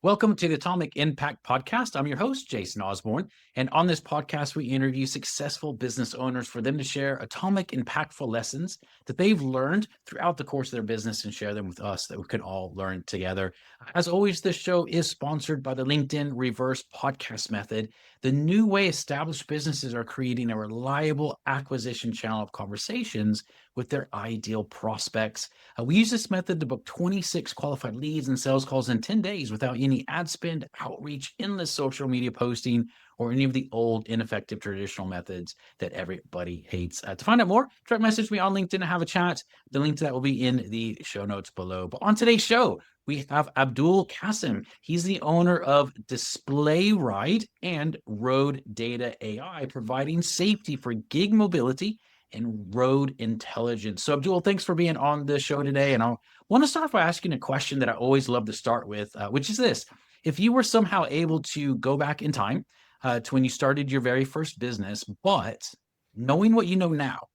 Welcome to the Atomic Impact Podcast. I'm your host, Jason Osborn. And on this podcast, we interview successful business owners for them to share atomic, impactful lessons that they've learned throughout the course of their business and share them with us that we can all learn together. As always, this show is sponsored by the LinkedIn Reverse Podcast Method, the new way established businesses are creating a reliable acquisition channel of conversations with their ideal prospects. We use this method to book 26 qualified leads and sales calls in 10 days without any ad spend, outreach, endless social media posting, or any of the old, ineffective traditional methods that everybody hates. To find out more, try to message me on LinkedIn and have a chat. The link to that will be in the show notes below. But on today's show, we have Abdul Kasim. He's the owner of DisplayRide and RoadDataAI, providing safety for gig mobility and road intelligence. So Abdul, thanks for being on the show today. And I want to start by asking a question that I always love to start with, which is this. If you were somehow able to go back in time to when you started your very first business, but knowing what you know now,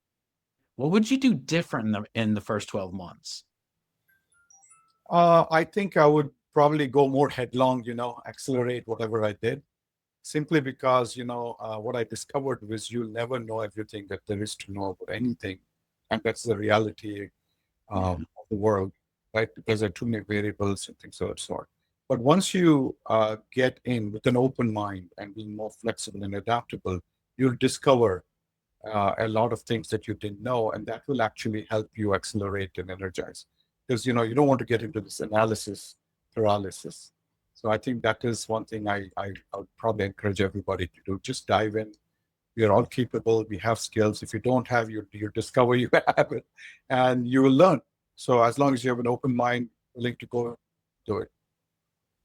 what would you do different in the first 12 months? I think I would probably go more headlong, accelerate whatever I did, simply because, what I discovered was you'll never know everything that there is to know about anything. And that's the reality of the world, right? Because there are too many variables and things of that sort. But once you get in with an open mind and being more flexible and adaptable, you'll discover a lot of things that you didn't know, and that will actually help you accelerate and energize. Because you don't want to get into this analysis paralysis. So I think that is one thing I would probably encourage everybody to do. Just dive in. We are all capable. We have skills. If you don't have, you discover you have it, and you will learn. So as long as you have an open mind, willing to go do it.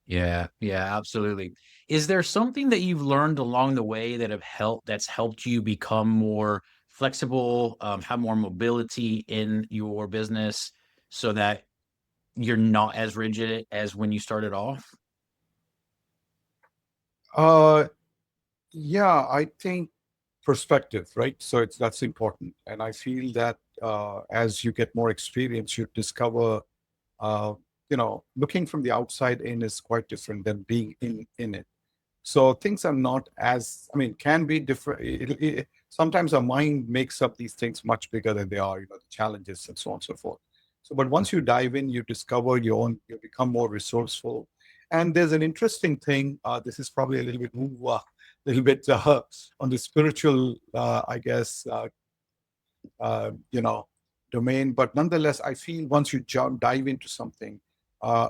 Yeah, absolutely. Is there something that you've learned along the way that's helped you become more flexible, have more mobility in your business so that you're not as rigid as when you started off? Uh, yeah, I think perspective, right? So that's important, and I feel that as you get more experience, you discover, uh, looking from the outside in is quite different than being in it. So things are not as, can be different. Sometimes our mind makes up these things much bigger than they are, the challenges and so on and so forth. So, but once you dive in, you discover you become more resourceful. And there's an interesting thing. This is probably a little bit on the spiritual, I guess, you know, domain. But nonetheless, I feel once you dive into something, uh,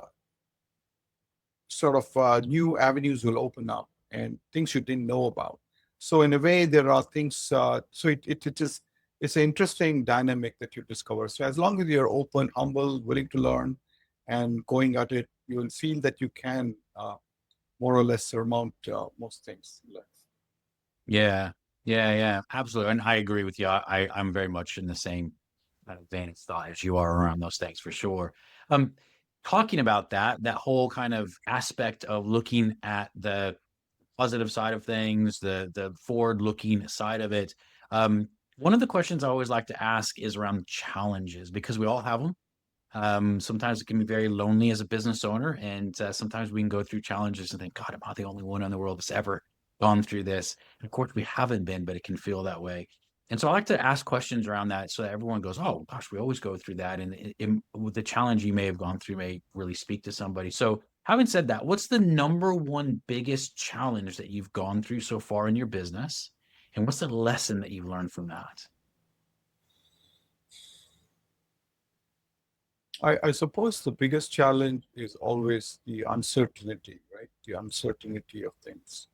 new avenues will open up and things you didn't know about. So in a way, there are things. It's an interesting dynamic that you discover. So as long as you're open, humble, willing to learn, and going at it, you will feel that you can more or less surmount most things in life. Yeah, absolutely. And I agree with you. I'm very much in the same kind of vein of thought as you are around those things for sure. Um, Talking about that whole kind of aspect of looking at the positive side of things, the forward-looking side of it. One of the questions I always like to ask is around challenges because we all have them. Sometimes it can be very lonely as a business owner, and sometimes we can go through challenges and think, God, am I the only one in the world that's ever gone through this? And of course, we haven't been, but it can feel that way. And so I like to ask questions around that so that everyone goes, oh, gosh, we always go through that. And with the challenge you may have gone through may really speak to somebody. So having said that, what's the number one biggest challenge that you've gone through so far in your business? And what's the lesson that you've learned from that? I suppose the biggest challenge is always the uncertainty, right? The uncertainty of things.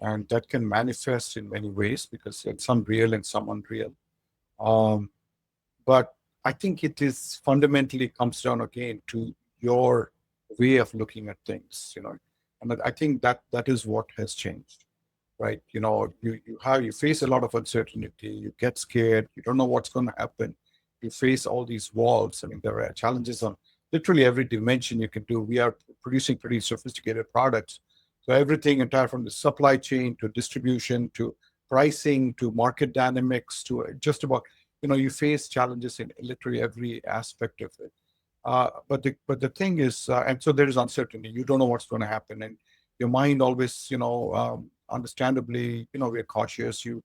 And that can manifest in many ways because it's some real and some unreal. Um, but I think it is fundamentally comes down again to your way of looking at things, and I think that is what has changed, right? You face a lot of uncertainty, you get scared, you don't know what's going to happen, you face all these walls. I mean, there are challenges on literally every dimension you can do. We are producing pretty sophisticated products, so everything entire from the supply chain to distribution to pricing to market dynamics to just about, you face challenges in literally every aspect of it. But the thing is, and so there is uncertainty. You don't know what's going to happen, and your mind always, understandably, we're cautious. You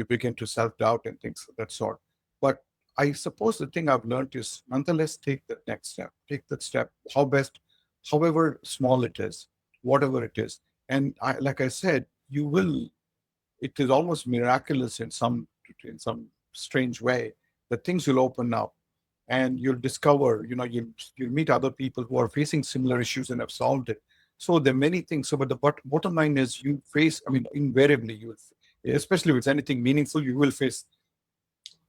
begin to self doubt and things of that sort. But I suppose the thing I've learned is nonetheless take that next step. Take that step, however small it is, whatever it is. And like I said, you will. It is almost miraculous in some strange way that things will open up and you'll discover, you'll meet other people who are facing similar issues and have solved it. So there are many things. So, but the bottom line is you face, I mean, invariably, especially with anything meaningful, you will face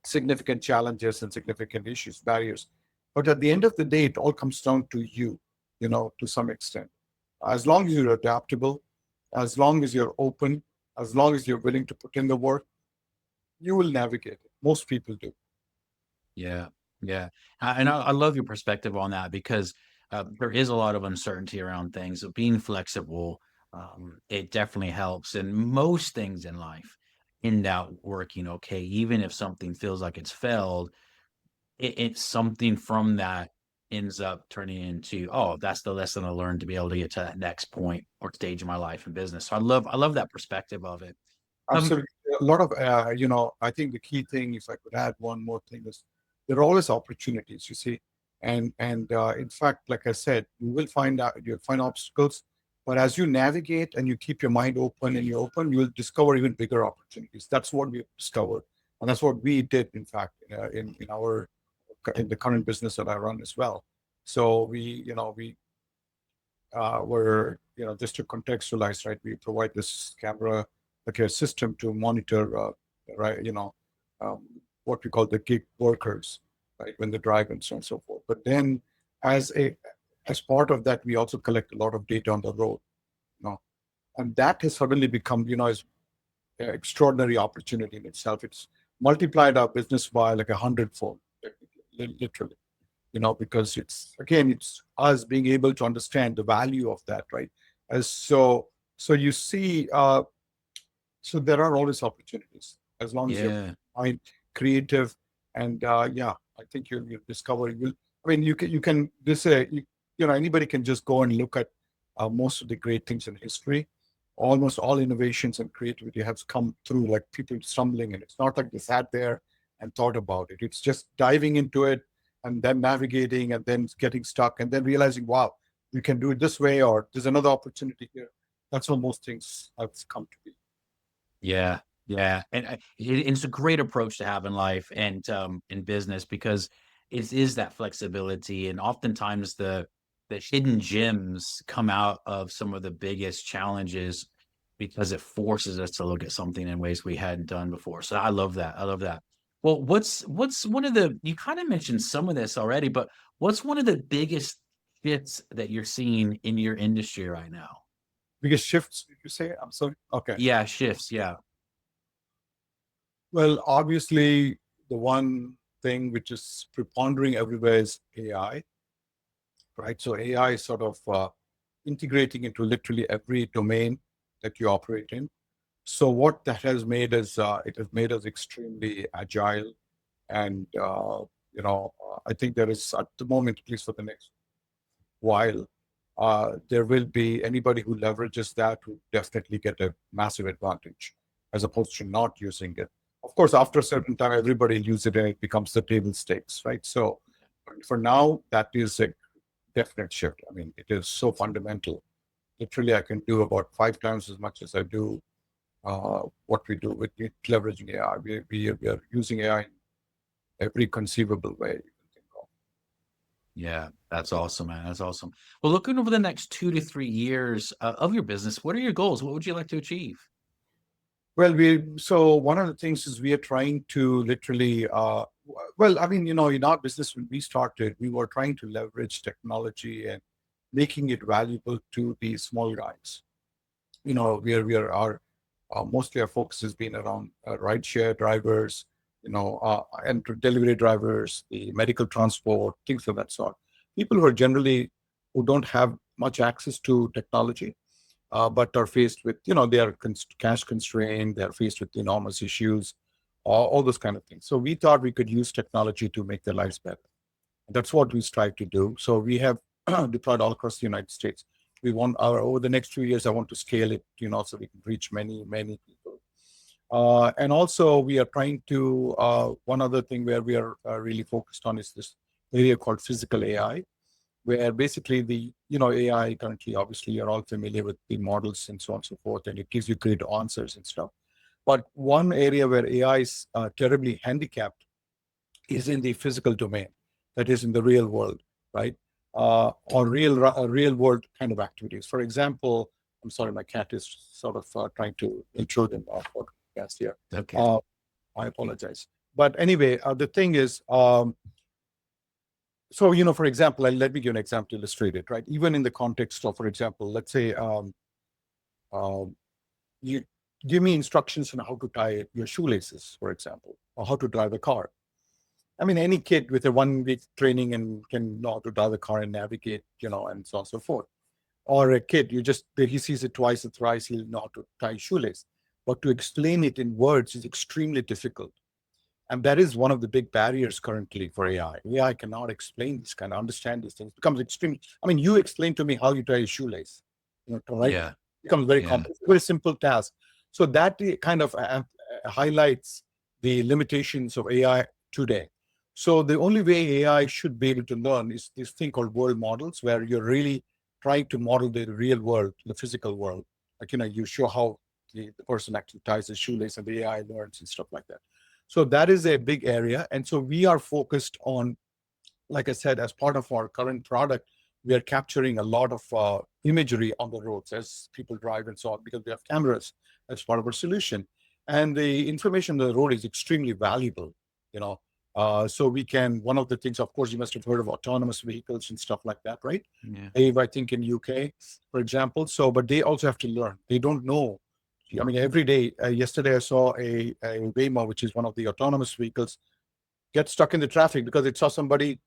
significant challenges and significant issues, barriers. But at the end of the day, it all comes down to you, to some extent. As long as you're adaptable, as long as you're open, as long as you're willing to put in the work, you will navigate it. Most people do. Yeah, yeah, and I love your perspective on that because there is a lot of uncertainty around things. So being flexible, it definitely helps. And most things in life end out working okay, even if something feels like it's failed. It's something from that ends up turning into, oh, that's the lesson I learned to be able to get to that next point or stage in my life and business. So I love that perspective of it. Um, Absolutely. A lot of, I think the key thing, if I could add one more thing, is there are always opportunities, you see. And in fact, like I said, you'll find obstacles, but as you navigate and you keep your mind open and you're open, you'll discover even bigger opportunities. That's what we've discovered. And that's what we did, in fact, in the current business that I run as well. So where, just to contextualize, right, we provide this camera, like a system to monitor, right, um, what we call the gig workers, right, when they drive and so on and so forth. But then as a as part of that, we also collect a lot of data on the road, you know, and that has suddenly become, is an extraordinary opportunity in itself. It's multiplied our business by like 100-fold, literally, because it's us being able to understand the value of that, right? As so you see, so there are always opportunities as long as you're yeah. mind creative, and yeah, I think you'll discover. I mean, you can this anybody can just go and look at most of the great things in history. Almost all innovations and creativity have come through like people stumbling, and it's not like they sat there and thought about it. It's just diving into it and then navigating and then getting stuck and then realizing, wow, we can do it this way, or there's another opportunity here. That's how most things have come to be. Yeah, yeah, and it's a great approach to have in life and in business because it is that flexibility, and oftentimes the hidden gems come out of some of the biggest challenges because it forces us to look at something in ways we hadn't done before. So I love that. I love that. Well, what's one of the you kind of mentioned some of this already, but what's one of the biggest shifts that you're seeing in your industry right now? Biggest shifts, did you say? I'm sorry. Okay. Yeah, shifts. Yeah. Well, obviously, the one thing which is prepondering everywhere is AI, right? So AI is sort of integrating into literally every domain that you operate in. So what that has made is it has made us extremely agile, and I think there is at the moment, at least for the next while, there will be anybody who leverages that who definitely get a massive advantage as opposed to not using it. Of course, after a certain time, everybody uses it and it becomes the table stakes, right? So for now, that is a definite shift. I mean, it is so fundamental. Literally, I can do about 5 times as much as I do what we do with leveraging AI. We are using AI in every conceivable way you can think of. Yeah, that's awesome, man. That's awesome. Well, looking over the next 2 to 3 years of your business, what are your goals? What would you like to achieve? Well, so one of the things is we are trying to literally, well, I mean, in our business when we started, we were trying to leverage technology and making it valuable to the small guys. We are our mostly our focus has been around rideshare drivers, and delivery drivers, the medical transport, things of that sort. People who don't have much access to technology, but are faced with, they are cash constrained, they're faced with enormous issues, all those kind of things. So we thought we could use technology to make their lives better. That's what we strive to do. So we have deployed all across the United States. We want our over the next 2 years, I want to scale it, so we can reach many, many people. And also we are trying to, one other thing where we are really focused on is this area called physical AI, where basically AI currently, obviously you're all familiar with the models and so on and so forth, and it gives you great answers and stuff. But one area where AI is terribly handicapped is in the physical domain, that is in the real world, right? Or real world kind of activities. For example, I'm sorry, my cat is sort of trying to intrude in our podcast here. Okay. I apologize. But anyway, the thing is, so, for example, let me give an example to illustrate it, right? Even in the context of, for example, let's say you give me instructions on how to tie your shoelaces, for example, or how to drive a car. I mean, any kid with a 1 week training and can know how to drive a car and navigate, and so on and so forth. Or a kid, he sees it twice or thrice, he'll know how to tie shoelace. But to explain it in words is extremely difficult. And that is one of the big barriers currently for AI. AI cannot explain this, kind of understand these things. It becomes extremely, I mean, you explain to me how you tie a shoelace, right? Yeah. It becomes very Yeah. complex, very simple task. So that kind of highlights the limitations of AI today. So the only way AI should be able to learn is this thing called world models, where you're really trying to model the real world, the physical world. Like, you show how the person actually ties the shoelace and the AI learns and stuff like that. So that is a big area. And so we are focused on, like I said, as part of our current product, we are capturing a lot of imagery on the roads as people drive and so on, because we have cameras as part of our solution. And the information on the road is extremely valuable, so we can, one of the things, of course, you must have heard of autonomous vehicles and stuff like that, right? Yeah. I think in UK, for example. So, but they also have to learn. They don't know. I mean, every day, yesterday I saw a Waymo, which is one of the autonomous vehicles, get stuck in the traffic because it saw somebody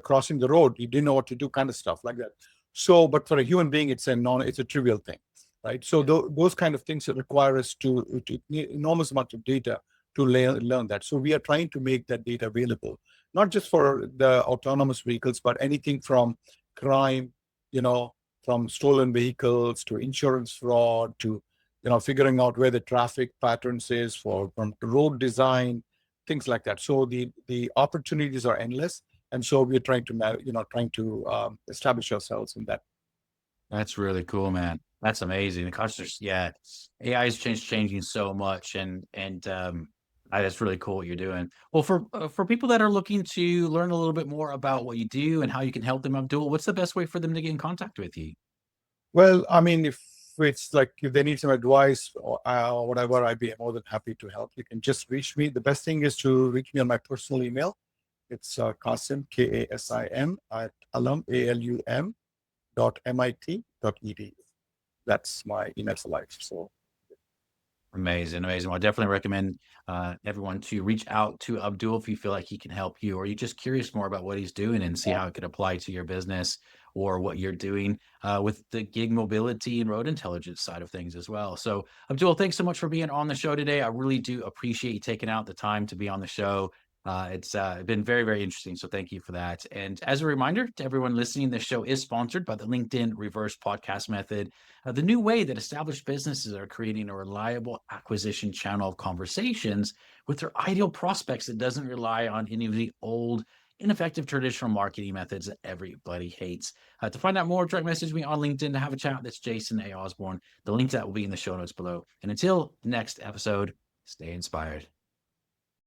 crossing the road. He didn't know what to do, kind of stuff like that. So, but for a human being, it's a trivial thing, right? So those kind of things that require us to need enormous amount of data to learn that. So we are trying to make that data available, not just for the autonomous vehicles, but anything from crime, from stolen vehicles to insurance fraud to figuring out where the traffic patterns is from road design, things like that. So the opportunities are endless, and so we're trying to establish ourselves in that. That's really cool, man. That's amazing. Because AI is changing so much, and that's really cool what you're doing. Well, for people that are looking to learn a little bit more about what you do and how you can help them, Abdul, what's the best way for them to get in contact with you? Well, I mean, if it's like if they need some advice or whatever, I'd be more than happy to help. You can just reach me. The best thing is to reach me on my personal email. It's Kasim, Kasim, at alum.mit.edu. That's my email for life. So Amazing, amazing. Well, I definitely recommend everyone to reach out to Abdul if you feel like he can help you, or you're just curious more about what he's doing and see how it could apply to your business or what you're doing with the gig mobility and road intelligence side of things as well. So, Abdul, thanks so much for being on the show today. I really do appreciate you taking out the time to be on the show. It's been very, very interesting. So thank you for that. And as a reminder to everyone listening, this show is sponsored by the LinkedIn Reverse Podcast Method, the new way that established businesses are creating a reliable acquisition channel of conversations with their ideal prospects that doesn't rely on any of the old, ineffective traditional marketing methods that everybody hates. To find out more, direct message me on LinkedIn to have a chat. That's Jason A. Osborn. The link to that will be in the show notes below. And until next episode, stay inspired.